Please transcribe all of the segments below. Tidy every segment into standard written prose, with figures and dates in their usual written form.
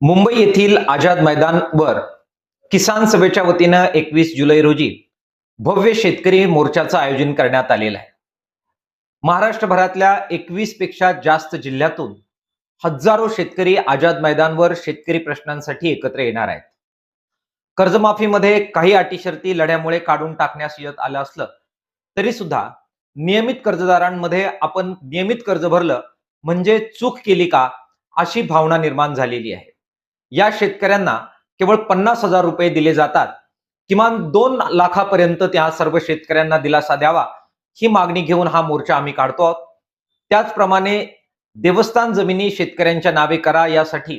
मुंबई येथील आझाद मैदानवर किसान सभेच्या वतीनं 21 जुलै रोजी भव्य शेतकरी मोर्चाचं आयोजन करण्यात आलेलं आहे. महाराष्ट्रभरातल्या 21 पेक्षा जास्त जिल्ह्यातून हजारो शेतकरी आझाद मैदानवर शेतकरी प्रश्नांसाठी एकत्र येणार आहेत. कर्जमाफीमध्ये काही अटी शर्ती लढ्यामुळे काढून टाकण्यास येत आलं असलं तरी सुद्धा नियमित कर्जदारांमध्ये आपण नियमित कर्ज भरलं म्हणजे चूक केली का अशी भावना निर्माण झालेली आहे. या शेतकऱ्यांना केवळ 50,000 रुपये दिले जातात. किमान 2 लाखापर्यंत त्या सर्व शेतकऱ्यांना दिलासा द्यावा ही मागणी घेऊन हा मोर्चा आम्ही काढतो आहोत. त्याचप्रमाणे देवस्थान जमिनी शेतकऱ्यांच्या नावे करा यासाठी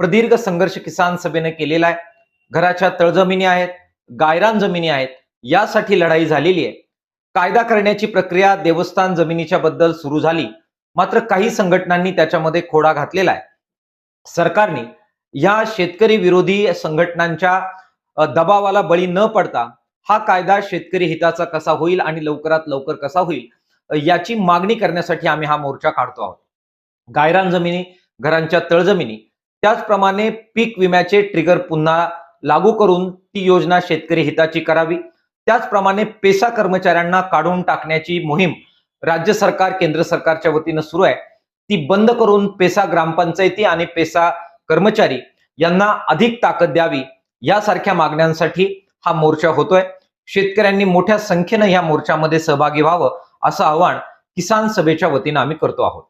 प्रदीर्घ संघर्ष किसान सभेने केलेला आहे. घराच्या तळजमिनी आहेत, गायरान जमिनी आहेत, यासाठी लढाई झालेली आहे. कायदा करण्याची प्रक्रिया देवस्थान जमिनीच्या बद्दल सुरू झाली, मात्र काही संघटनांनी त्याच्यामध्ये खोडा घातलेला आहे. सरकारने या शेतकरी विरोधी संघटनांच्या दबावाला बळी न पडता हा कायदा शेतकरी हिताचा कसा होईल आणि लवकरात लवकर कसा होईल याची मागणी करण्यासाठी आम्ही हा मोर्चा काढतो आहोत. गायरान जमिनी, घरांच्या तळजमिनी, त्याचप्रमाणे पीक विम्याचे ट्रिगर पुन्हा लागू करून ती योजना शेतकरी हिताची करावी. त्याचप्रमाणे पेसा कर्मचाऱ्यांना काढून टाकण्याची मोहीम राज्य सरकार केंद्र सरकारच्या वतीनं सुरू आहे. ती बंद करून पेसा ग्रामपंचायती आणि पेसा कर्मचारी यांना अधिक ताकद द्यावी यासारख्या मागण्यांसाठी हा मोर्चा होतोय. शेतकऱ्यांनी मोठ्या संख्येने या मोर्चामध्ये सहभागी व्हावं असं आवाहन किसान सभेच्या वतीनं आम्ही करतो आहोत.